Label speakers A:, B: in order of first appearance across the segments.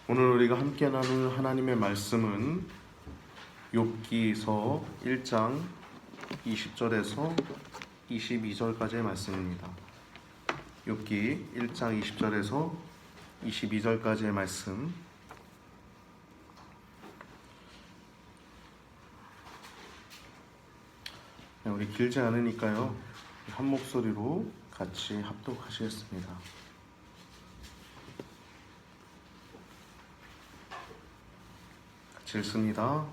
A: 오늘 우리가 함께 나눌 하나님의 말씀은 욥기서 1장 20절에서 22절까지의 말씀입니다. 욥기 1장 20절에서 22절까지의 말씀. 우리 길지 않으니까요, 한 목소리로 같이 합독하시겠습니다. 같이 읽습니다.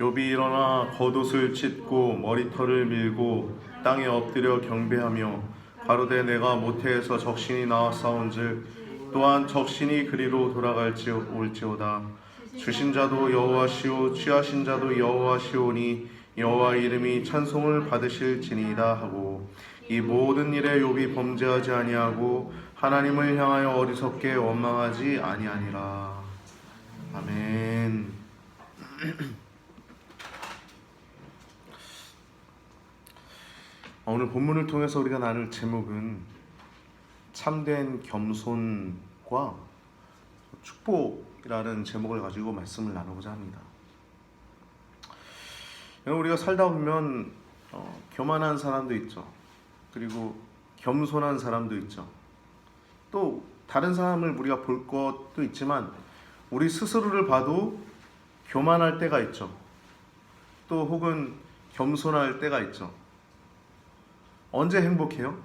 A: 욥이 일어나 겉옷을 찢고 머리털을 밀고 땅에 엎드려 경배하며 가로되 내가 모태에서 적신이 나왔사온즉 또한 적신이 그리로 돌아갈지올지어다. 주신 자도 여호와시오 취하신 자도 여호와시오니 여호와 이름이 찬송을 받으실지니이다 하고, 이 모든 일에 욥이 범죄하지 아니하고 하나님을 향하여 어리석게 원망하지 아니하니라. 아멘. 오늘 본문을 통해서 우리가 나눌 제목은 참된 겸손과 축복이라는 제목을 가지고 말씀을 나누고자 합니다. 우리가 살다 보면 교만한 사람도 있죠. 그리고 겸손한 사람도 있죠. 또 다른 사람을 우리가 볼 것도 있지만 우리 스스로를 봐도 교만할 때가 있죠. 또 혹은 겸손할 때가 있죠. 언제 행복해요?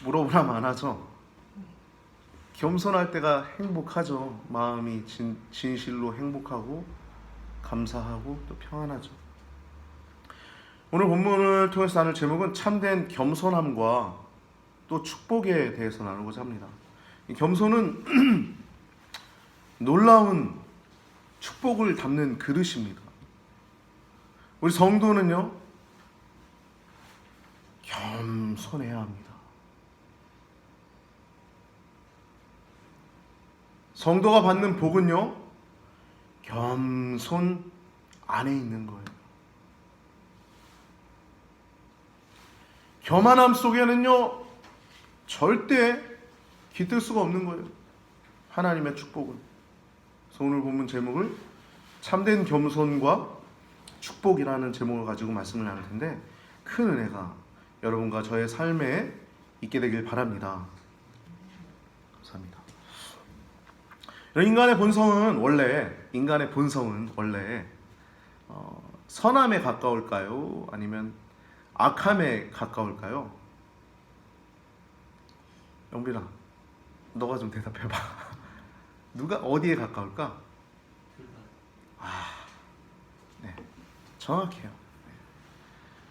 A: 물어보라면 안 하죠. 겸손할 때가 행복하죠. 마음이 진실로 행복하고 감사하고 또 평안하죠. 오늘 본문을 통해서 나눌 제목은 참된 겸손함과 또 축복에 대해서 나누고자 합니다. 이 겸손은 놀라운 축복을 담는 그릇입니다. 우리 성도는요, 겸손해야 합니다. 성도가 받는 복은요, 겸손 안에 있는 거예요. 교만함 속에는요, 절대 깃들 수가 없는 거예요. 하나님의 축복은. 그래서 오늘 본문 제목을 참된 겸손과 축복이라는 제목을 가지고 말씀을 나눌 텐데, 큰 은혜가 여러분과 저의 삶에 있게 되길 바랍니다. 감사합니다. 인간의 본성은 원래 선함에 가까울까요? 아니면 악함에 가까울까요? 영빈아, 너가 좀 대답해봐. 누가 어디에 가까울까? 네, 정확해요.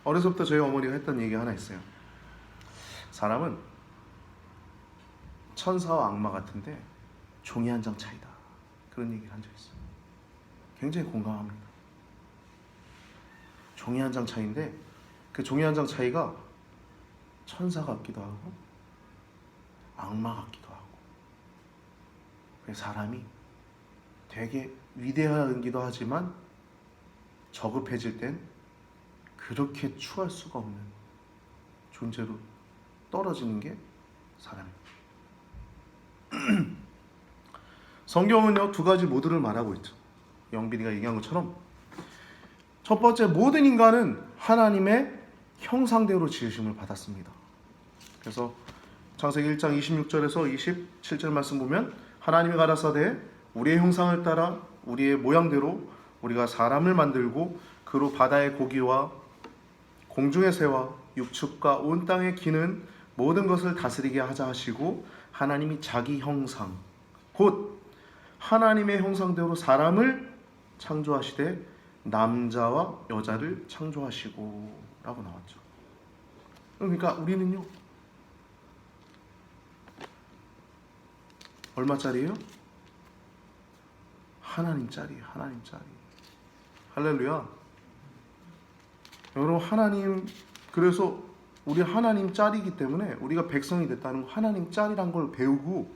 A: 어려서부터 저희 어머니가 했던 얘기 하나 있어요. 사람은 천사와 악마 같은데 종이 한 장 차이다. 그런 얘기를 한 적이 있어요. 굉장히 공감합니다. 종이 한 장 차이인데 그 종이 한 장 차이가 천사 같기도 하고 악마 같기도 하고, 사람이 되게 위대하기도 하지만 저급해질 땐 그렇게 추할 수가 없는 존재로 떨어지는 게 사람입니다. 성경은요, 두 가지 모두를 말하고 있죠. 영빈이가 얘기한 것처럼 첫 번째, 모든 인간은 하나님의 형상대로 지으심을 받았습니다. 그래서 창세기 1장 26절에서 27절 말씀 보면, 하나님이 가라사대 우리의 형상을 따라 우리의 모양대로 우리가 사람을 만들고 그로 바다의 고기와 공중의 새와 육축과 온 땅에 기는 모든 것을 다스리게 하자 하시고, 하나님이 자기 형상 곧 하나님의 형상대로 사람을 창조하시되 남자와 여자를 창조하시고 라고 나왔죠. 그러니까 우리는요, 얼마짜리예요? 하나님짜리예요. 하나님짜리. 할렐루야. 여러분, 하나님, 그래서 우리 하나님짜리이기 때문에 우리가 백성이 됐다는 거, 하나님짜리란 걸 배우고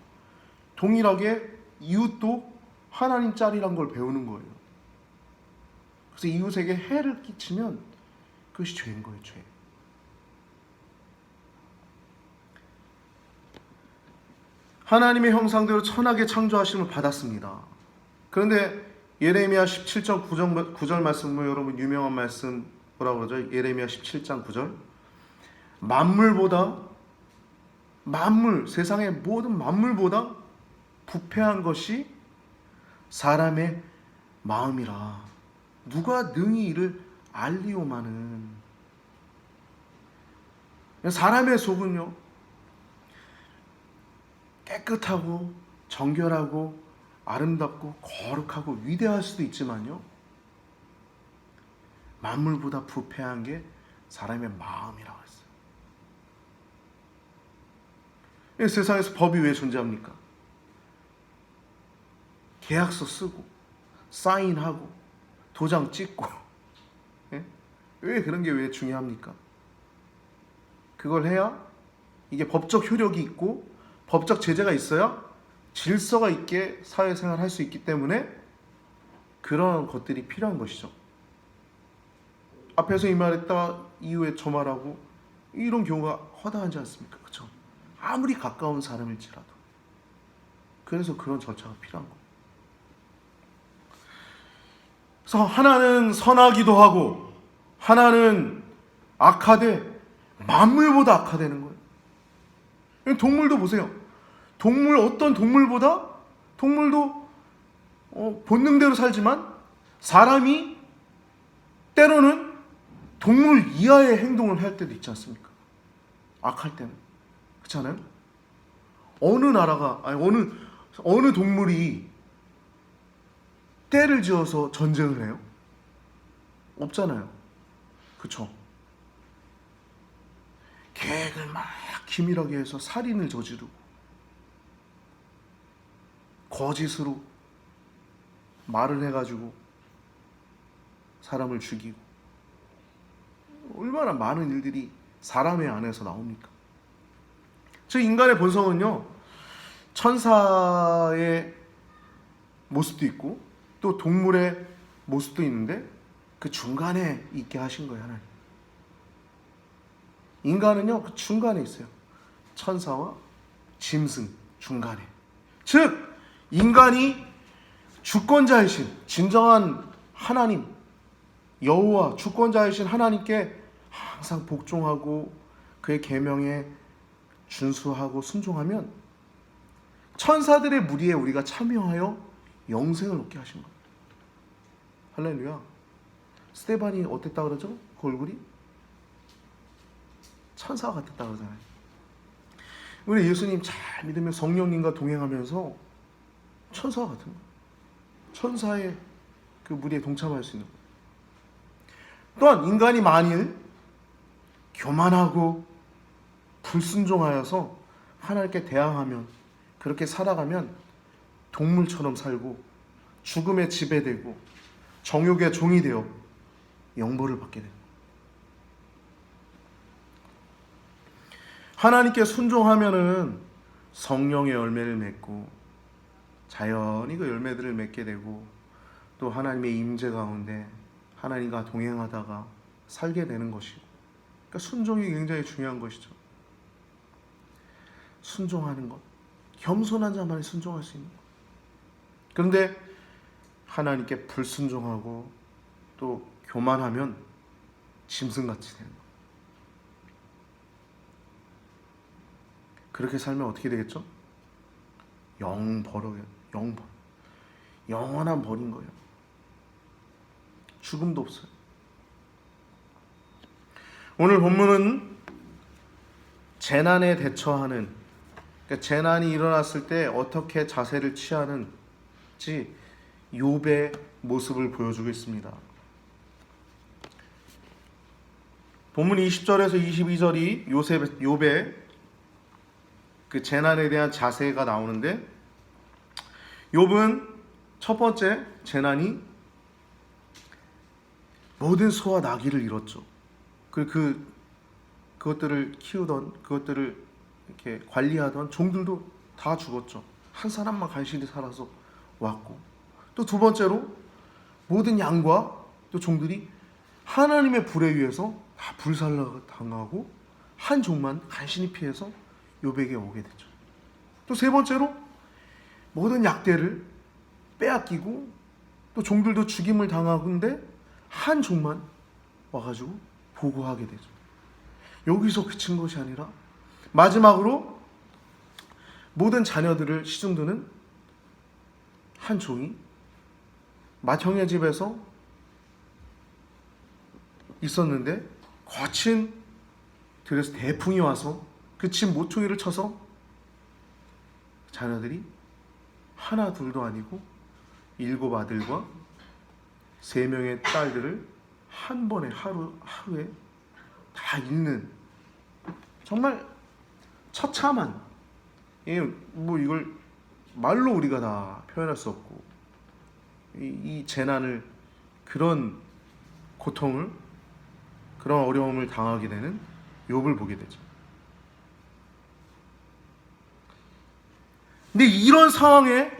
A: 동일하게 이웃도 하나님짜리란 걸 배우는 거예요. 그래서 이웃에게 해를 끼치면 그것이 죄인 거예요. 죄. 하나님의 형상대로 천하게 창조하심을 받았습니다. 그런데 예레미야 17장 9절 말씀, 여러분 유명한 말씀 뭐라고 그러죠? 예레미야 17장 9절. 세상의 모든 만물보다 부패한 것이 사람의 마음이라 누가 능히 이를 알리오마는. 사람의 속은요, 깨끗하고 정결하고 아름답고 거룩하고 위대할 수도 있지만요, 만물보다 부패한 게 사람의 마음이라고 했어요. 세상에서 법이 왜 존재합니까? 계약서 쓰고 사인하고 도장 찍고 왜 그런 게 왜 중요합니까? 그걸 해야 이게 법적 효력이 있고 법적 제재가 있어야 질서가 있게 사회생활을 할 수 있기 때문에 그런 것들이 필요한 것이죠. 앞에서 이 말했다 이후에 저 말하고 이런 경우가 허다하지 않습니까? 그렇죠? 아무리 가까운 사람일지라도. 그래서 그런 절차가 필요한 거예요. 그래서 하나는 선하기도 하고 하나는 악하되 만물보다 악하다는 거예요. 동물도 보세요. 어떤 동물보다 동물도 본능대로 살지만 사람이 때로는 동물 이하의 행동을 할 때도 있지 않습니까? 악할 때는. 그렇지 않아요? 어느 동물이 때를 지어서 전쟁을 해요? 없잖아요. 그렇죠? 계획을 막 기밀하게 해서 살인을 저지르고 거짓으로 말을 해가지고 사람을 죽이고 얼마나 많은 일들이 사람의 안에서 나옵니까? 저 인간의 본성은요, 천사의 모습도 있고 또 동물의 모습도 있는데 그 중간에 있게 하신 거예요, 하나님. 인간은요, 그 중간에 있어요. 천사와 짐승 중간에. 즉 인간이 주권자이신 진정한 하나님, 여호와 주권자이신 하나님께 항상 복종하고 그의 계명에 준수하고 순종하면 천사들의 무리에 우리가 참여하여 영생을 얻게 하신 거예요. 할렐루야. 스데반이 어땠다 그러죠? 그 얼굴이 천사 같았다 그러잖아요. 우리 예수님 잘 믿으면 성령님과 동행하면서 천사 같은 거예요. 천사의 그 무리에 동참할 수 있는 거예요. 또한 인간이 만일 교만하고 불순종하여서 하나님께 대항하면, 그렇게 살아가면 동물처럼 살고 죽음에 지배되고 정욕의 종이 되어 영벌을 받게 됩니다. 하나님께 순종하면은 성령의 열매를 맺고 자연히 그 열매들을 맺게 되고 또 하나님의 임재 가운데 하나님과 동행하다가 살게 되는 것이고, 그러니까 순종이 굉장히 중요한 것이죠. 순종하는 것, 겸손한 자만이 순종할 수 있는 것. 그런데 하나님께 불순종하고 또 교만하면 짐승같이 되는 것. 그렇게 살면 어떻게 되겠죠? 영벌어요. 영벌. 영원한 벌인 거예요. 죽음도 없어요. 오늘 본문은 재난에 대처하는, 그러니까 재난이 일어났을 때 어떻게 자세를 취하는지 욥의 모습을 보여주고 있습니다. 본문 20절에서 22절이 욥의 그 재난에 대한 자세가 나오는데, 욥은 첫 번째 재난이 모든 소와 나귀를 잃었죠. 그것들을 키우던, 그것들을 이렇게 관리하던 종들도 다 죽었죠. 한 사람만 간신히 살아서 왔고, 또 두 번째로 모든 양과 또 종들이 하나님의 불에 의해서 다 불살라 당하고 한 종만 간신히 피해서 욥에게 오게 됐죠. 또 세 번째로 모든 약대를 빼앗기고 또 종들도 죽임을 당하는데 한 종만 와가지고 보고하게 되죠. 여기서 그친 것이 아니라 마지막으로 모든 자녀들을 시중드는 한 종이 맏형의 집에서 있었는데 거친 들에서 대풍이 와서 그 집 모퉁이를 쳐서 자녀들이 하나 둘도 아니고 7 아들과 3명의 딸들을 한 번에 하루에 다 잃는 정말 처참한, 뭐 이걸 말로 우리가 다 표현할 수 없고 이 재난을, 그런 고통을, 그런 어려움을 당하게 되는 욥을 보게 되죠. 근데 이런 상황에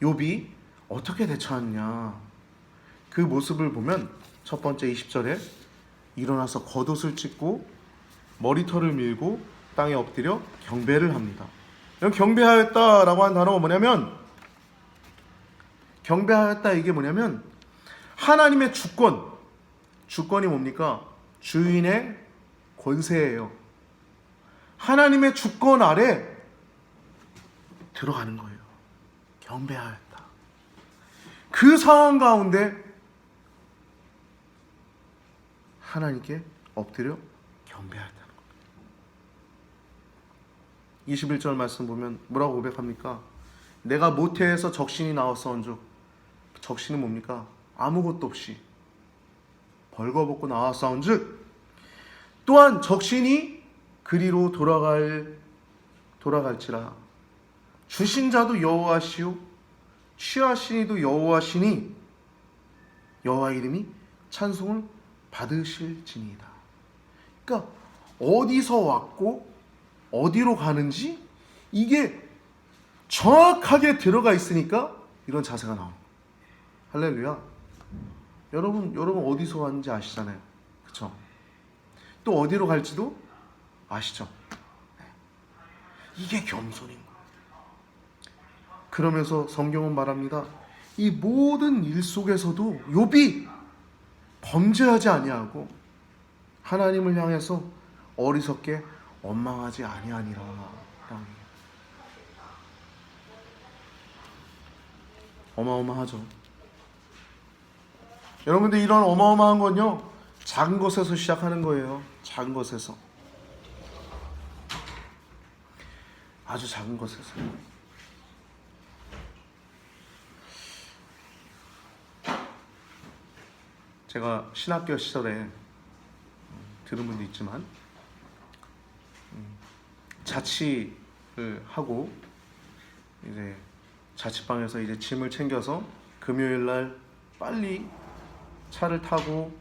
A: 욥이 어떻게 대처하느냐, 그 모습을 보면 첫 번째 20절에 일어나서 겉옷을 찢고 머리털을 밀고 땅에 엎드려 경배를 합니다. 경배하였다라고 한 단어가 뭐냐면, 경배하였다 이게 뭐냐면 하나님의 주권이 뭡니까? 주인의 권세예요. 하나님의 주권 아래 들어가는 거예요. 경배하였다. 그 상황 가운데 하나님께 엎드려 경배하였다는 겁니다. 21절 말씀 보면 뭐라고 고백합니까? 내가 모태에서 적신이 나왔사온즉, 적신은 뭡니까? 아무것도 없이 벌거벗고 나왔사온즉, 또한 적신이 그리로 돌아갈지라. 주신 자도 여호와시요 취하신 이도 여호와시니 여호와 이름이 찬송을 받으실지니이다. 그러니까 어디서 왔고 어디로 가는지 이게 정확하게 들어가 있으니까 이런 자세가 나옵니다. 할렐루야. 여러분 어디서 왔는지 아시잖아요. 그렇죠? 또 어디로 갈지도 아시죠? 이게 겸손인 거예요. 그러면서 성경은 말합니다. 이 모든 일 속에서도 욥이 범죄하지 아니하고 하나님을 향해서 어리석게 원망하지 아니하니라. 어마어마하죠. 여러분들, 이런 어마어마한 건요, 작은 것에서 시작하는 거예요. 작은 것에서, 아주 작은 것에서. 제가 신학교 시절에 들은 분도 있지만 자취를 하고 이제 자취방에서 이제 짐을 챙겨서 금요일 날 빨리 차를 타고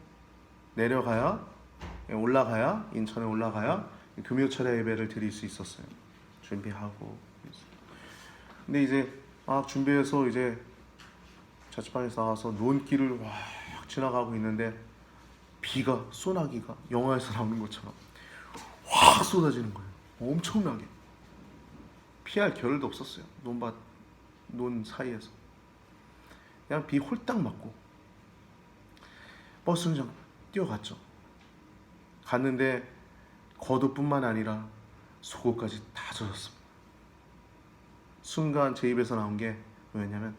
A: 올라가야 인천에 올라가야 금요철야 예배를 드릴 수 있었어요. 준비하고. 근데 이제 준비해서 이제 자취방에서 나와서 논길을 지나가고 있는데 비가, 소나기가 영화에서 나오는 것처럼 확 쏟아지는 거예요. 엄청나게. 피할 겨를도 없었어요. 논 사이에서 그냥 비 홀딱 맞고 버스는 그냥 뛰어갔죠. 갔는데 겉옷뿐만 아니라 속옷까지 다 젖었습니다. 순간 제 입에서 나온 게 뭐였냐면,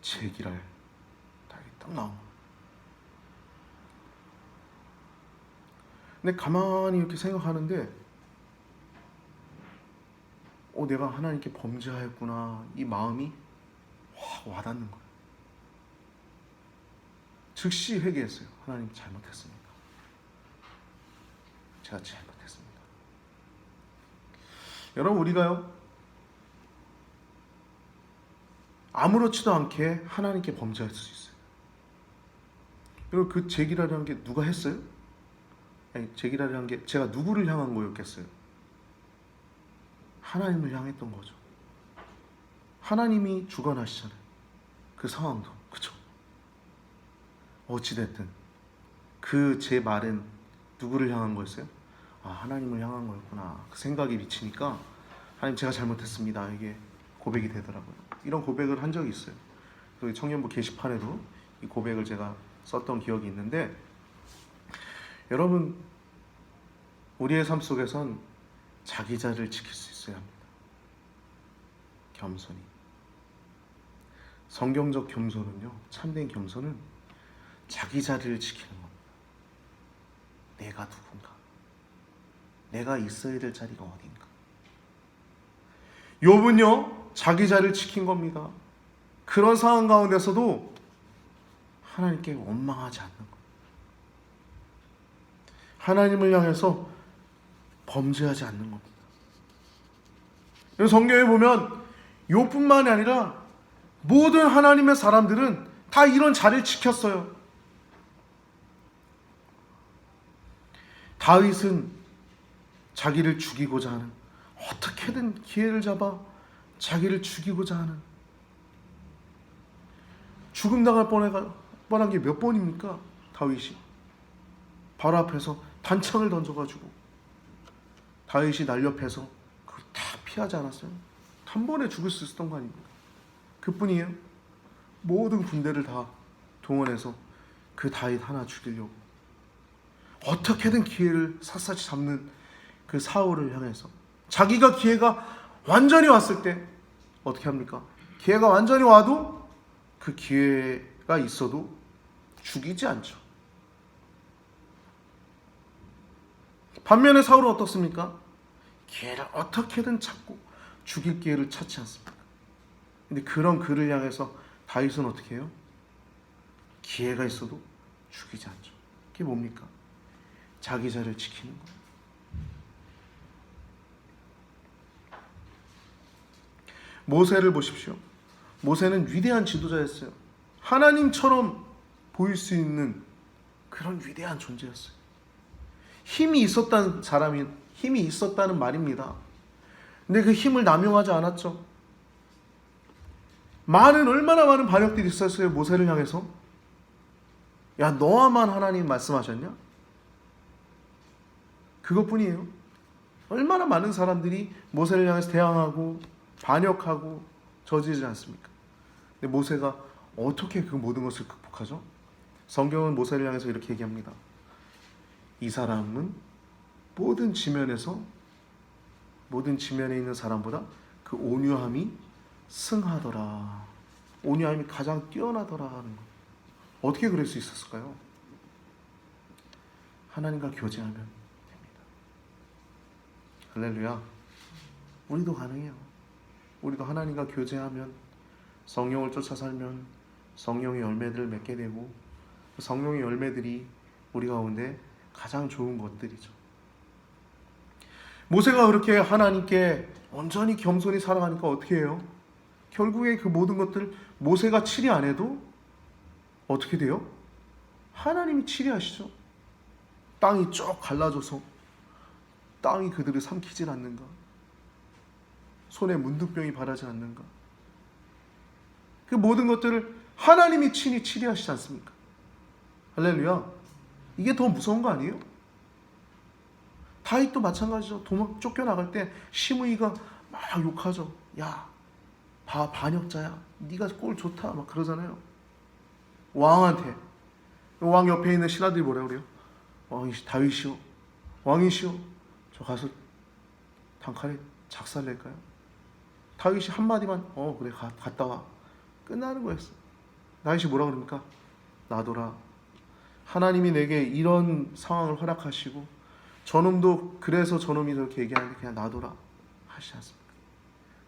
A: 제기랄 딱 나온 거예요. 근데 가만히 이렇게 생각하는데 내가 하나님께 범죄하였구나, 이 마음이 확 와닿는 거예요. 즉시 회개했어요. 하나님, 잘못했습니다. 제가 잘못했습니다. 여러분, 우리가요 아무렇지도 않게 하나님께 범죄할 수 있어요. 여러분, 그 제기라는 게 누가 했어요? 제기라는 게 제가 누구를 향한 거였겠어요? 하나님을 향했던 거죠. 하나님이 주관하시잖아요. 그 상황도. 그쵸? 어찌됐든 그 제 말은 누구를 향한 거였어요? 하나님을 향한 거였구나. 그 생각이 미치니까 하나님 제가 잘못했습니다. 이게 고백이 되더라고요. 이런 고백을 한 적이 있어요. 그 청년부 게시판에도 이 고백을 제가 썼던 기억이 있는데, 여러분, 우리의 삶 속에선 자기 자리를 지킬 수 있어야 합니다. 겸손히. 성경적 겸손은요, 참된 겸손은 자기 자리를 지키는 겁니다. 내가 누군가, 내가 있어야 될 자리가 어딘가. 욥은요, 자기 자리를 지킨 겁니다. 그런 상황 가운데서도 하나님께 원망하지 않는 것, 하나님을 향해서 범죄하지 않는 겁니다. 성경에 보면 욥뿐만이 아니라 모든 하나님의 사람들은 다 이런 자리를 지켰어요. 다윗은 자기를 죽이고자 하는, 어떻게든 기회를 잡아 자기를 죽이고자 하는, 죽음 당할 뻔한 게 몇 번입니까? 다윗이 바로 앞에서 단창을 던져가지고 다윗이 날렵해서 그걸 다 피하지 않았어요? 단번에 죽을 수 있었던 거 아닙니까? 그뿐이에요. 모든 군대를 다 동원해서 그 다윗 하나 죽이려고 어떻게든 기회를 샅샅이 잡는 그 사울을 향해서, 자기가 기회가 완전히 왔을 때 어떻게 합니까? 기회가 완전히 와도 그 기회가 있어도 죽이지 않죠. 반면에 사울은 어떻습니까? 기회를 어떻게든 찾고 죽일 기회를 찾지 않습니까? 근데 그런 그를 향해서 다윗은 어떻게 해요? 기회가 있어도 죽이지 않죠. 그게 뭡니까? 자기 자리를 지키는 거예요. 모세를 보십시오. 모세는 위대한 지도자였어요. 하나님처럼 보일 수 있는 그런 위대한 존재였어요. 힘이 있었다는 사람이, 힘이 있었다는 말입니다. 근데 그 힘을 남용하지 않았죠. 얼마나 많은 반역들이 있었어요. 모세를 향해서. 야, 너와만 하나님 말씀하셨냐? 그것뿐이에요. 얼마나 많은 사람들이 모세를 향해서 대항하고 반역하고 저지르지 않습니까? 근데 모세가 어떻게 그 모든 것을 극복하죠? 성경은 모세를 향해서 이렇게 얘기합니다. 이 사람은 모든 지면에 있는 사람보다 그 온유함이 승하더라. 온유함이 가장 뛰어나더라 하는 거. 어떻게 그럴 수 있었을까요? 하나님과 교제하면 됩니다. 할렐루야. 우리도 가능해요. 우리도 하나님과 교제하면, 성령을 쫓아 살면 성령의 열매들을 맺게 되고, 성령의 열매들이 우리 가운데 가장 좋은 것들이죠. 모세가 그렇게 하나님께 온전히 겸손히 살아가니까 어떻게 해요? 결국에 그 모든 것들 모세가 치리 안 해도 어떻게 돼요? 하나님이 치리하시죠. 땅이 쭉 갈라져서 땅이 그들을 삼키질 않는가? 손에 문둥병이 바라지 않는가? 그 모든 것들을 하나님이 친히 치리하시지 않습니까? 할렐루야. 이게 더 무서운 거 아니에요? 다윗도 마찬가지죠. 도망 쫓겨나갈 때 시므이가 막 욕하죠. 야, 반역자야. 네가 꼴 좋다. 막 그러잖아요. 왕한테. 왕 옆에 있는 신하들이 뭐라 그래요? 다윗이요. 왕이시요. 저 가서 단칼에 작살낼까요? 다윗이 한마디만 그래 갔다 와. 끝나는 거였어. 다윗이 뭐라 그럽니까? 놔둬라. 하나님이 내게 이런 상황을 허락하시고 저놈도 그래서 저놈이 저렇게 얘기하는데 그냥 놔둬라 하시지 않습니까?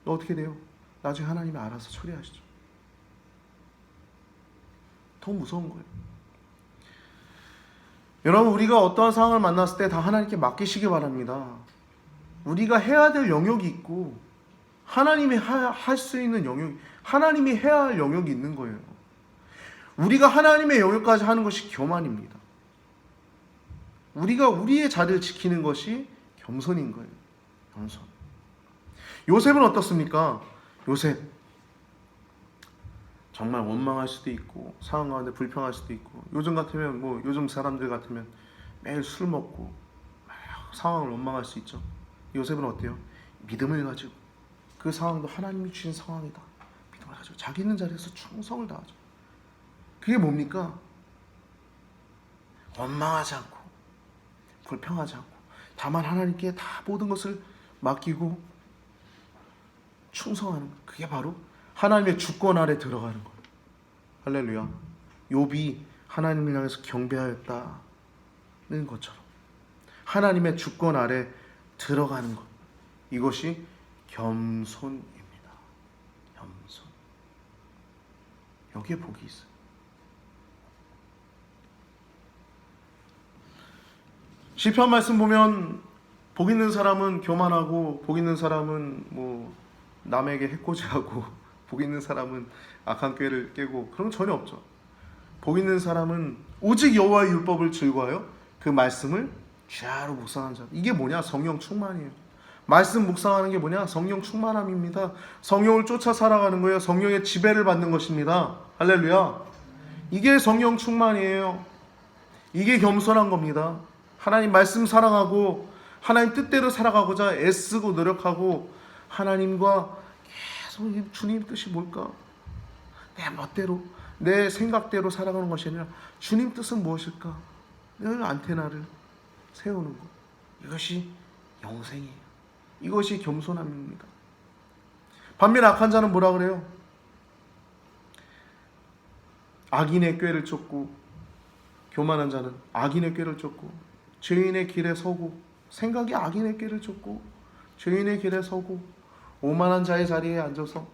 A: 어떻게 돼요? 나중에 하나님이 알아서 처리하시죠. 더 무서운 거예요. 여러분, 우리가 어떠한 상황을 만났을 때 다 하나님께 맡기시기 바랍니다. 우리가 해야 될 영역이 있고 하나님이 할 수 있는 영역, 하나님이 해야 할 영역이 있는 거예요. 우리가 하나님의 영역까지 하는 것이 교만입니다. 우리가 우리의 자리를 지키는 것이 겸손인 거예요. 겸손. 요셉은 어떻습니까? 요셉 정말 원망할 수도 있고 상황 가운데 불평할 수도 있고, 요즘 같으면 요즘 사람들 같으면 매일 술 먹고 상황을 원망할 수 있죠. 요셉은 어때요? 믿음을 가지고 그 상황도 하나님이 주신 상황이다. 믿음을 가지고 자기 있는 자리에서 충성을 다하죠. 그게 뭡니까? 원망하지 않고 불평하지 않고 다만 하나님께 다 모든 것을 맡기고 충성하는 것. 그게 바로 하나님의 주권 아래 들어가는 거예요. 할렐루야. 욥이 하나님을 향해서 경배하였다는 것처럼 하나님의 주권 아래 들어가는 것. 이것이 겸손입니다. 겸손. 여기에 복이 있어요. 시편 말씀 보면 복 있는 사람은 교만하고 복 있는 사람은 뭐 남에게 해코지하고 복 있는 사람은 악한 꾀를 깨고 그런 건 전혀 없죠. 복 있는 사람은 오직 여호와의 율법을 즐거워하여 그 말씀을 주야로 묵상하는 자. 이게 뭐냐? 성령 충만이에요. 말씀 묵상하는 게 뭐냐? 성령 충만함입니다. 성령을 쫓아 살아가는 거예요. 성령의 지배를 받는 것입니다. 할렐루야. 이게 성령 충만이에요. 이게 겸손한 겁니다. 하나님 말씀 사랑하고 하나님 뜻대로 살아가고자 애쓰고 노력하고 하나님과 계속 주님 뜻이 뭘까? 내 멋대로 내 생각대로 살아가는 것이 아니라 주님 뜻은 무엇일까? 늘 안테나를 세우는 것. 이것이 영생이에요. 이것이 겸손함입니다. 반면에 악한 자는 뭐라 그래요? 악인의 꾀를 쫓고 교만한 자는 악인의 꾀를 쫓고 죄인의 길에 서고 생각이 악인의 꾀를 쫓고 죄인의 길에 서고 오만한 자의 자리에 앉아서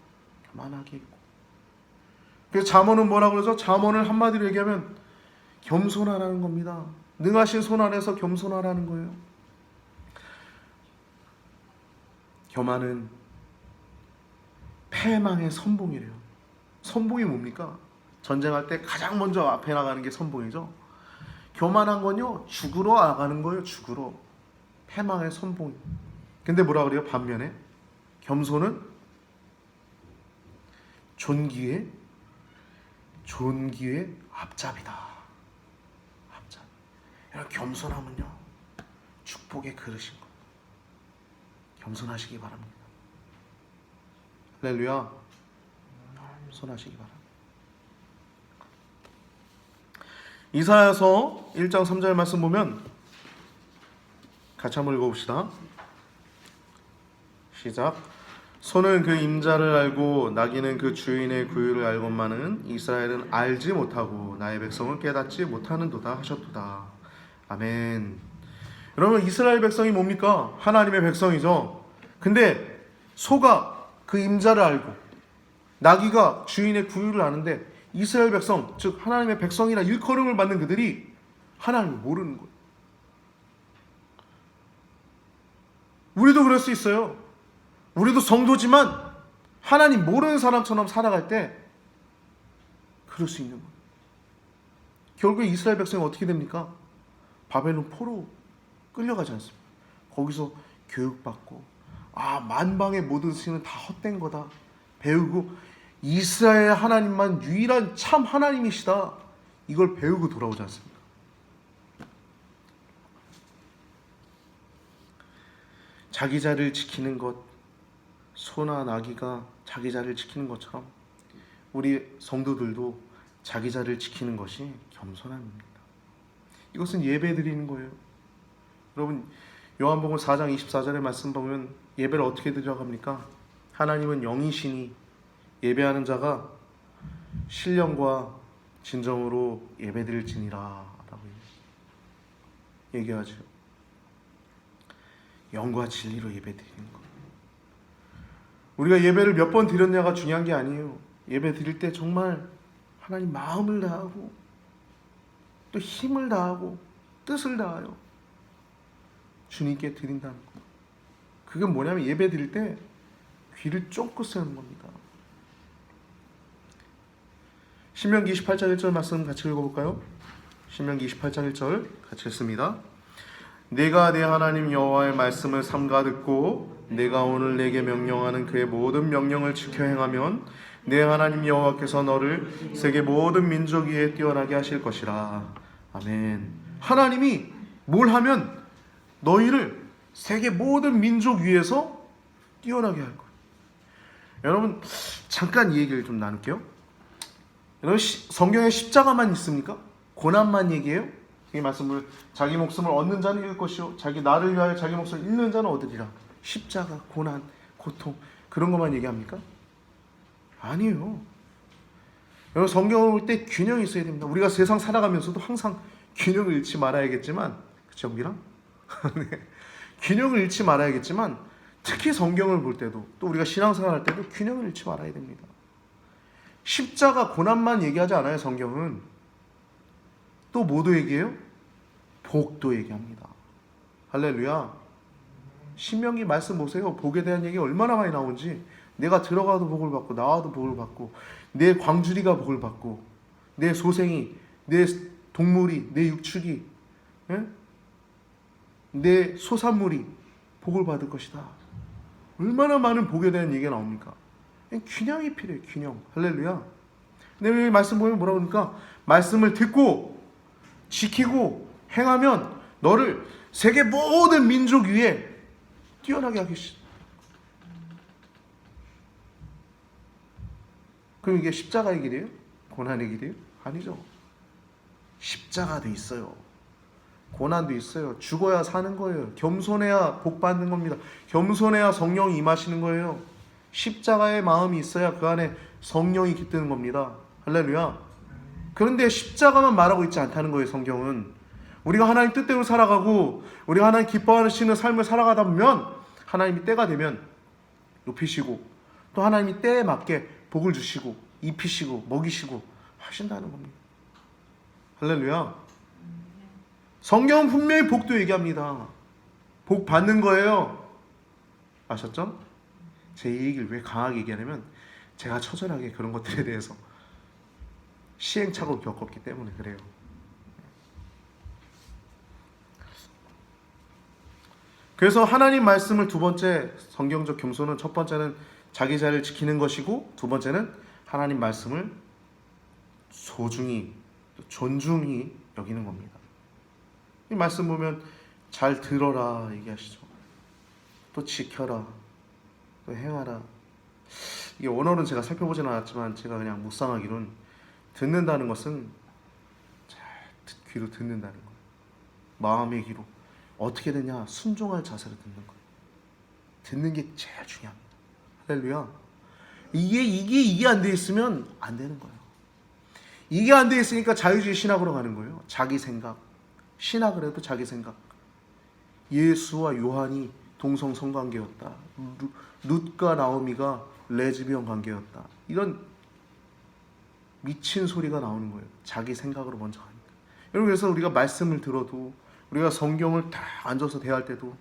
A: 교만하게 있고. 그래서 잠언은 뭐라 그러죠? 잠언을 한마디로 얘기하면 겸손하라는 겁니다. 능하신 손 아래서 겸손하라는 거예요. 교만은 패망의 선봉이래요. 선봉이 뭡니까? 전쟁할 때 가장 먼저 앞에 나가는 게 선봉이죠. 교만한 건요, 죽으러 나가는 거예요. 죽으러. 패망의 선봉. 근데 뭐라 그래요? 반면에 겸손은 존귀의 앞잡이다. 앞잡. 여러분, 겸손함은요 축복의 그릇인 것. 겸손하시기 바랍니다. 할렐루야. 겸손하시기 바랍니다. 이사야서 1장 3절 말씀 보면 같이 한번 읽어봅시다. 시작. 소는 그 임자를 알고 나귀는 그 주인의 구유를 알건만은 이스라엘은 알지 못하고 나의 백성은 깨닫지 못하는도다 하셨도다. 아멘. 여러분, 이스라엘 백성이 뭡니까? 하나님의 백성이죠. 근데 소가 그 임자를 알고 나귀가 주인의 구유를 아는데 이스라엘 백성, 즉 하나님의 백성이라 일컬음을 받는 그들이 하나님을 모르는 거예요. 우리도 그럴 수 있어요. 우리도 성도지만 하나님 모르는 사람처럼 살아갈 때 그럴 수 있는 거예요. 결국에 이스라엘 백성이 어떻게 됩니까? 바벨론 포로 끌려가지 않습니까? 거기서 교육받고 만방의 모든 신은 다 헛된 거다 배우고 이스라엘 하나님만 유일한 참 하나님이시다 이걸 배우고 돌아오지 않습니까? 자기 자리를 지키는 것, 소나 나귀가 자기 자리를 지키는 것처럼 우리 성도들도 자기 자리를 지키는 것이 겸손함입니다. 이것은 예배 드리는 거예요. 여러분, 요한복음 4장 24절의 말씀 보면 예배를 어떻게 드려갑니까? 하나님은 영이시니 예배하는 자가 신령과 진정으로 예배 드릴지니라 라고 얘기하죠. 영과 진리로 예배 드리는 것. 우리가 예배를 몇 번 드렸냐가 중요한 게 아니에요. 예배 드릴 때 정말 하나님 마음을 다하고 또 힘을 다하고 뜻을 다하여 주님께 드린다는 것. 그게 뭐냐면 예배 드릴 때 귀를 쫑긋 세우는 겁니다. 신명기 28장 1절 말씀 같이 읽어볼까요? 신명기 28장 1절 같이 읽습니다. 내가 내 하나님 여호와의 말씀을 삼가 듣고 내가 오늘 내게 명령하는 그의 모든 명령을 지켜 행하면 내 하나님 여호와께서 너를 세계 모든 민족 위에 뛰어나게 하실 것이라. 아멘. 하나님이 뭘 하면 너희를 세계 모든 민족 위에서 뛰어나게 할 거예요. 여러분 잠깐 이 얘기를 좀 나눌게요. 여러분 성경에 십자가만 있습니까? 고난만 얘기해요? 이 말씀을 자기 목숨을 얻는 자는 잃을 것이요 자기 나를 위하여 자기 목숨을 잃는 자는 얻으리라. 십자가, 고난, 고통 그런 것만 얘기합니까? 아니에요. 여러분 성경을 볼 때 균형이 있어야 됩니다. 우리가 세상 살아가면서도 항상 균형을 잃지 말아야겠지만, 그쵸 영기랑? 네. 균형을 잃지 말아야겠지만 특히 성경을 볼 때도 또 우리가 신앙생활 할 때도 균형을 잃지 말아야 됩니다. 십자가 고난만 얘기하지 않아요. 성경은 또 뭐도 얘기해요? 복도 얘기합니다. 할렐루야. 신명기 말씀 보세요. 복에 대한 얘기 얼마나 많이 나오는지. 내가 들어가도 복을 받고 나와도 복을 받고 내 광주리가 복을 받고 내 소생이, 내 동물이, 내 육축이, 예? 내 소산물이 복을 받을 것이다. 얼마나 많은 복에 대한 얘기가 나옵니까? 균형이 필요해요. 균형. 할렐루야. 근데 말씀 보면 뭐라고 그러니까 말씀을 듣고 지키고 행하면 너를 세계 모든 민족 위에 뛰어나게 하겠습니다. 그럼 이게 십자가의 길이에요? 고난의 길이에요? 아니죠. 십자가도 있어요. 고난도 있어요. 죽어야 사는 거예요. 겸손해야 복 받는 겁니다. 겸손해야 성령이 임하시는 거예요. 십자가의 마음이 있어야 그 안에 성령이 깃드는 겁니다. 할렐루야. 그런데 십자가만 말하고 있지 않다는 거예요. 성경은 우리가 하나님 뜻대로 살아가고 우리가 하나님 기뻐하시는 삶을 살아가다 보면 하나님이 때가 되면 높이시고 또 하나님이 때에 맞게 복을 주시고 입히시고 먹이시고 하신다는 겁니다. 할렐루야. 성경은 분명히 복도 얘기합니다. 복 받는 거예요. 아셨죠? 제 이 얘기를 왜 강하게 얘기하냐면 제가 처절하게 그런 것들에 대해서 시행착오를 겪었기 때문에 그래요. 그래서 하나님 말씀을 두 번째 성경적 겸손은 첫 번째는 자기 자리를 지키는 것이고 두 번째는 하나님 말씀을 소중히 존중히 여기는 겁니다. 이 말씀 보면 잘 들어라 얘기하시죠. 또 지켜라. 또 행하라. 이게 원어는 제가 살펴보진 않았지만 제가 그냥 묵상하기로는 듣는다는 것은 잘 귀로 듣는다는 거예요. 마음의 귀로. 어떻게 되냐? 순종할 자세로 듣는 거예요. 듣는 게 제일 중요합니다. 할렐루야. 이게 안 돼 있으면 안 되는 거예요. 이게 안 돼 있으니까 자유주의 신학으로 가는 거예요. 자기 생각. 신학을 해도 자기 생각. 예수와 요한이 동성 성관계였다. 룻과 나오미가 레즈비언 관계였다. 이런 미친 소리가 나오는 거예요. 자기 생각으로 먼저 가니까. 여러분 그래서 우리가 말씀을 들어도 우리가 성경을 딱 앉아서 대할 때도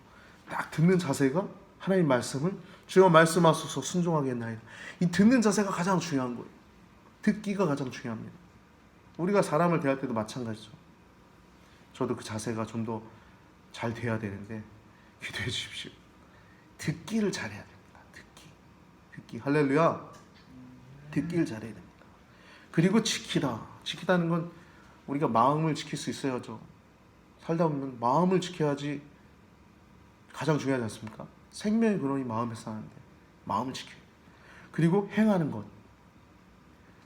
A: 딱 듣는 자세가 하나님 말씀을 주여 말씀하소서 순종하게 했나이다. 이 듣는 자세가 가장 중요한 거예요. 듣기가 가장 중요합니다. 우리가 사람을 대할 때도 마찬가지죠. 저도 그 자세가 좀 더 잘 돼야 되는데 기도해 주십시오. 듣기를 잘해야 됩니다. 듣기. 할렐루야. 듣기를 잘해야 됩니다. 그리고 지키다는 건 우리가 마음을 지킬 수 있어야죠. 살다 보면 마음을 지켜야지 가장 중요하지 않습니까? 생명의 근원이 마음에서 사는데 마음을 지켜요. 그리고 행하는 것.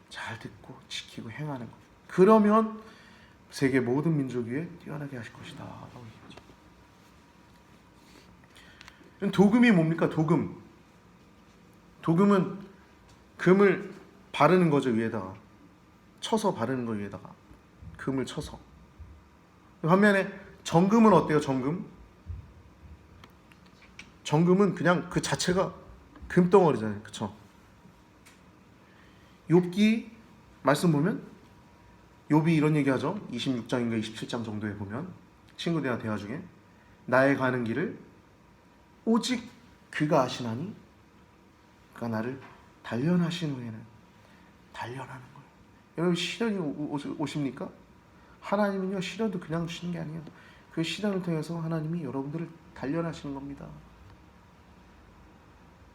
A: 잘 듣고 지키고 행하는 것. 그러면 세계 모든 민족 위에 뛰어나게 하실 것이다 라고 얘기하죠. 도금이 뭡니까? 도금은 금을 바르는 거죠. 위에다가 쳐서 바르는 거 위에다가 금을 쳐서. 반면에 정금은 어때요? 정금은 그냥 그 자체가 금덩어리잖아요. 그쵸? 욥기 말씀 보면 욥이 이런 얘기하죠. 26장인가 27장 정도에 보면 친구들이랑 대화 중에 나의 가는 길을 오직 그가 아시나니 그가 나를 단련하신 후에는 단련하는 거예요. 여러분 시련이 오십니까? 하나님은요 시련도 그냥 주시는 게 아니에요. 그 시련을 통해서 하나님이 여러분들을 단련하시는 겁니다.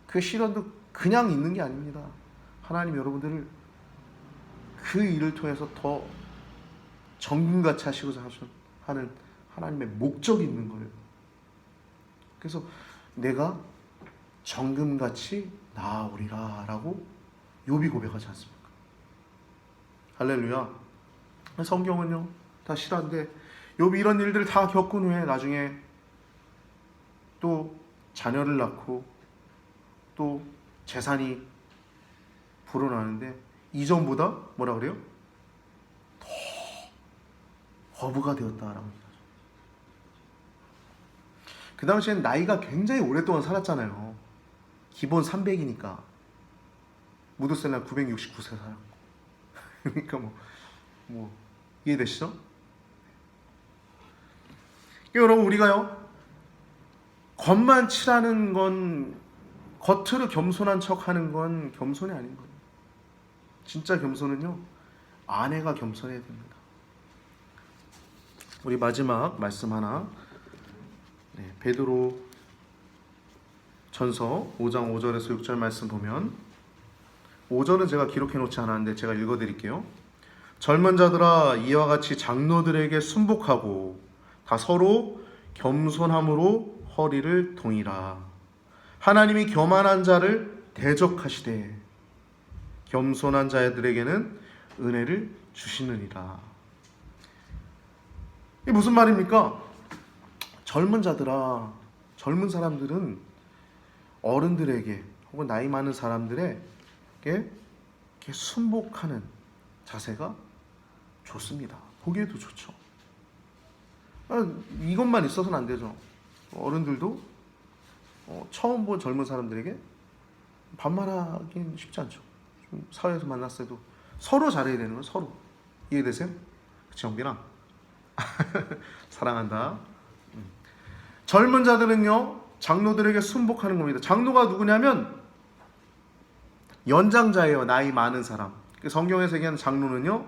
A: 그 시련도 그냥 있는 게 아닙니다. 하나님 여러분들을 그 일을 통해서 더 정금같이 하시고자 하는 하나님의 목적이 있는 거예요. 그래서 내가 정금같이 나아오리라 라고 욥이 고백하지 않습니까? 할렐루야. 성경은요 다 실화인데 욥이 이런 일들을 다 겪은 후에 나중에 또 자녀를 낳고 또 재산이 불어나는데 이전보다 뭐라 그래요? 더 어부가 되었다라고 얘기하죠. 그 당시엔 나이가 굉장히 오랫동안 살았잖아요. 기본 300이니까 무드셀라 969세 살았고 그러니까 뭐 이해되시죠? 여러분 우리가요 겉만 칠하는 건 겉으로 겸손한 척하는 건 겸손이 아닌 거예요. 진짜 겸손은요 아내가 겸손해야 됩니다. 우리 마지막 말씀 하나 베드로 전서 5장 5절에서 6절 말씀 보면 5절은 제가 기록해 놓지 않았는데 제가 읽어 드릴게요. 젊은 자들아 이와 같이 장로들에게 순복하고 다 서로 겸손함으로 허리를 동이라. 하나님이 교만한 자를 대적하시되 겸손한 자들에게는 은혜를 주시느니라. 이게 무슨 말입니까? 젊은 자들아, 젊은 사람들은 어른들에게 혹은 나이 많은 사람들에게 이렇게 순복하는 자세가 좋습니다. 보기에도 좋죠. 이것만 있어서는 안 되죠. 어른들도 처음 본 젊은 사람들에게 반말하기는 쉽지 않죠. 좀 사회에서 만났을 때도 서로 잘해야 되는 거예요. 서로. 이해되세요? 그치 영빈아? 사랑한다. 젊은 자들은요 장로들에게 순복하는 겁니다. 장로가 누구냐면 연장자예요. 나이 많은 사람. 성경에서 얘기하는 장로는요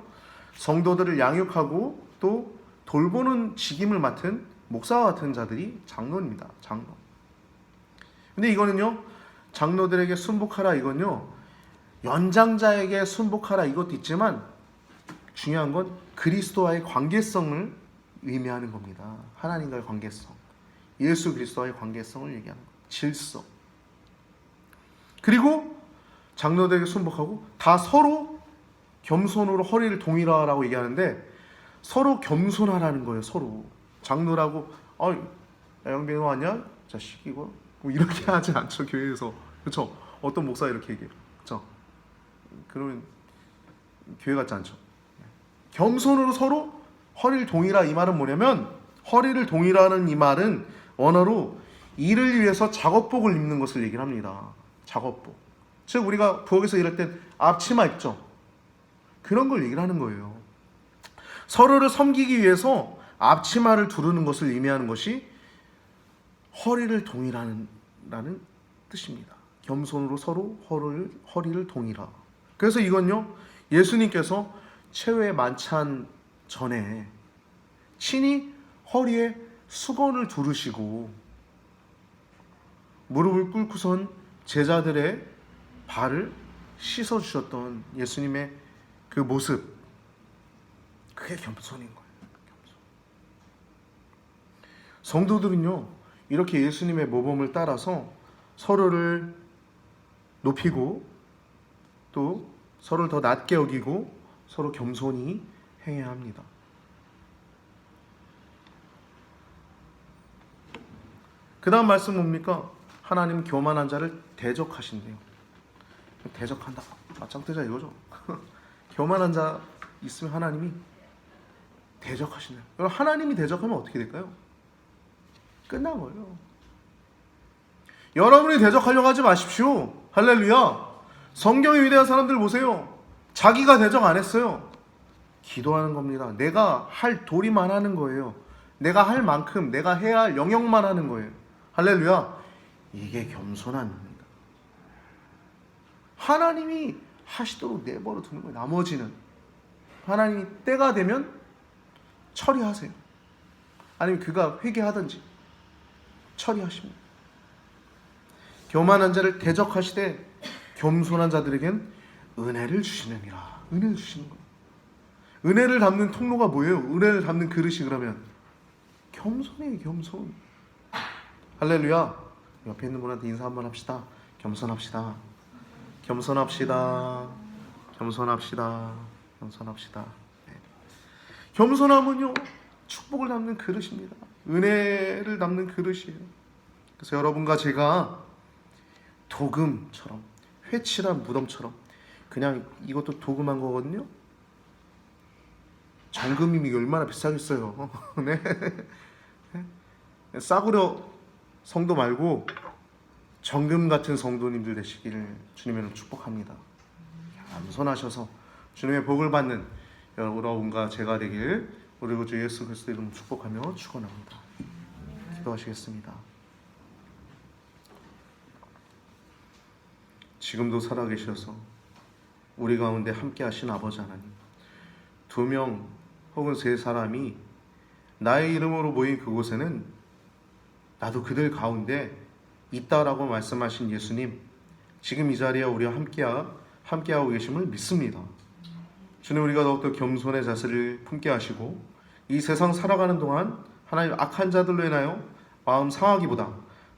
A: 성도들을 양육하고 또 돌보는 직임을 맡은 목사와 같은 자들이 장로입니다. 장로. 근데 이거는요 장로들에게 순복하라 이건요 연장자에게 순복하라 이것도 있지만 중요한 건 그리스도와의 관계성을 의미하는 겁니다. 하나님과의 관계성, 예수 그리스도와의 관계성을 얘기하는 거예요. 질서. 그리고 장로들에게 순복하고 다 서로 겸손으로 허리를 동이라라고 얘기하는데 서로 겸손하라는 거예요. 서로. 장로라고 양빈 왔냐? 자식 이거 뭐 이렇게 하진 않죠. 교회에서. 그렇죠? 어떤 목사 이렇게 얘기해요. 그렇죠? 그러면 교회 같지 않죠. 겸손으로 서로 허리를 동이라 이 말은 뭐냐면 허리를 동이라는 이 말은 원어로 일을 위해서 작업복을 입는 것을 얘기를 합니다. 작업복. 즉 우리가 부엌에서 일할 때 앞치마 입죠. 그런 걸 얘기를 하는 거예요. 서로를 섬기기 위해서 앞치마를 두르는 것을 의미하는 것이 허리를 동이라는 뜻입니다. 겸손으로 서로 허리를 동이라. 그래서 이건요 예수님께서 최후의 만찬 전에 친히 허리에 수건을 두르시고 무릎을 꿇고선 제자들의 발을 씻어주셨던 예수님의 그 모습, 그게 겸손인 거예요. 겸손. 성도들은요 이렇게 예수님의 모범을 따라서 서로를 높이고 또 서로를 더 낮게 여기고 서로 겸손히 행해야 합니다. 그 다음 말씀 뭡니까? 하나님 교만한 자를 대적하신대요. 대적한다. 맞짱뜨자 이거죠. 교만한 자 있으면 하나님이 대적하신대요. 여러분 하나님이 대적하면 어떻게 될까요? 끝난 거예요. 여러분이 대적하려고 하지 마십시오. 할렐루야. 성경의 위대한 사람들 보세요. 자기가 대적 안 했어요. 기도하는 겁니다. 내가 할 도리만 하는 거예요. 내가 할 만큼 내가 해야 할 영역만 하는 거예요. 할렐루야. 이게 겸손함입니다. 하나님이 하시도록 내버려 두는 거예요. 나머지는 하나님이 때가 되면 처리하세요. 아니면 그가 회개하든지 처리하십니다. 교만한 자를 대적하시되 겸손한 자들에겐 은혜를 주시느니라. 은혜를 주시는 거예요. 은혜를 담는 통로가 뭐예요? 은혜를 담는 그릇이 그러면 겸손이에요. 겸손. 할렐루야. 옆에 있는 분한테 인사 한번 합시다. 겸손합시다. 겸손합시다. 겸손합시다. 겸손합시다. 네. 겸손함은요, 축복을 담는 그릇입니다. 은혜를 담는 그릇이에요. 그래서 여러분과 제가 도금처럼, 회칠한 무덤처럼, 그냥 이것도 도금한 거거든요. 정금이 얼마나 비싸겠어요. 네. 싸구려 성도 말고 정금 같은 성도님들 되시기를 주님으로 축복합니다. 겸손하셔서 주님의 복을 받는 여러분과 제가 되길 우리 구주 예수 그리스도 이름으로 축복하며 축원합니다. 기도하시겠습니다. 지금도 살아계셔서 우리 가운데 함께 하신 아버지 하나님, 2명 혹은 3사람이 나의 이름으로 모인 그곳에는 나도 그들 가운데 있다라고 말씀하신 예수님, 지금 이 자리에 우리와 함께하고 계심을 믿습니다. 주님, 우리가 더욱더 겸손의 자세를 품게 하시고 이 세상 살아가는 동안 하나님 악한 자들로 인하여 마음 상하기보다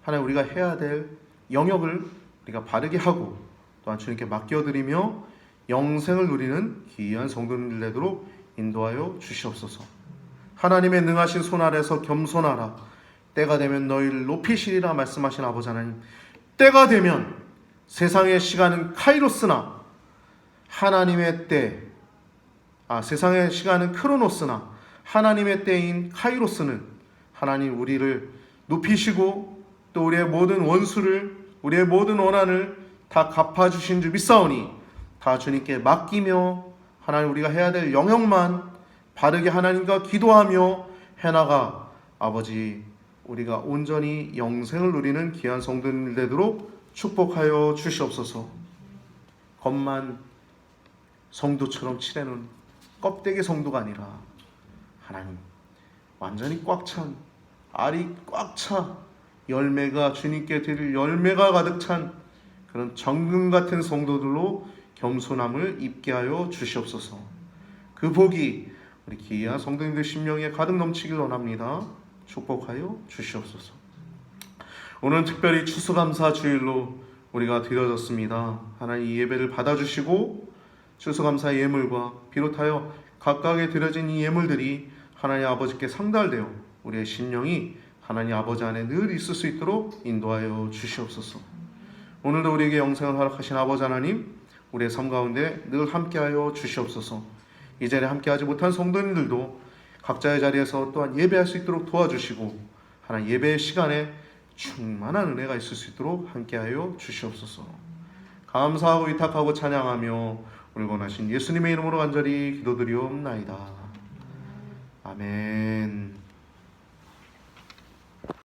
A: 하나님 우리가 해야 될 영역을 우리가 바르게 하고 또한 주님께 맡겨드리며 영생을 누리는 귀한 성도님들 되도록 인도하여 주시옵소서. 하나님의 능하신 손 아래서 겸손하라. 때가 되면 너희를 높이시리라 말씀하신 아버지 하나님, 때가 되면 세상의 시간은 카이로스나 하나님의 때, 세상의 시간은 크로노스나 하나님의 때인 카이로스는 하나님 우리를 높이시고 또 우리의 모든 원수를, 우리의 모든 원한을 다 갚아주신 줄 믿사오니 다 주님께 맡기며 하나님 우리가 해야 될 영역만 바르게 하나님과 기도하며 해나가 아버지 우리가 온전히 영생을 누리는 귀한 성도님들 되도록 축복하여 주시옵소서. 겉만 성도처럼 칠해놓은 껍데기 성도가 아니라 하나님 완전히 꽉 찬, 알이 꽉 차, 열매가 주님께 드릴 열매가 가득 찬 그런 정금 같은 성도들로 겸손함을 입게 하여 주시옵소서. 그 복이 우리 귀한 성도님들 심령에 가득 넘치길 원합니다. 축복하여 주시옵소서. 오늘은 특별히 추수감사 주일로 우리가 드려졌습니다. 하나님 이 예배를 받아주시고 추수감사 예물과 비롯하여 각각에 드려진 이 예물들이 하나님 아버지께 상달되어 우리의 심령이 하나님 아버지 안에 늘 있을 수 있도록 인도하여 주시옵소서. 오늘도 우리에게 영생을 허락하신 아버지 하나님, 우리의 삶 가운데 늘 함께하여 주시옵소서. 이 자리에 함께하지 못한 성도님들도 각자의 자리에서 또한 예배할 수 있도록 도와주시고 하나님 예배의 시간에 충만한 은혜가 있을 수 있도록 함께하여 주시옵소서. 감사하고 위탁하고 찬양하며 우리 원하신 예수님의 이름으로 간절히 기도드리옵나이다. 아멘.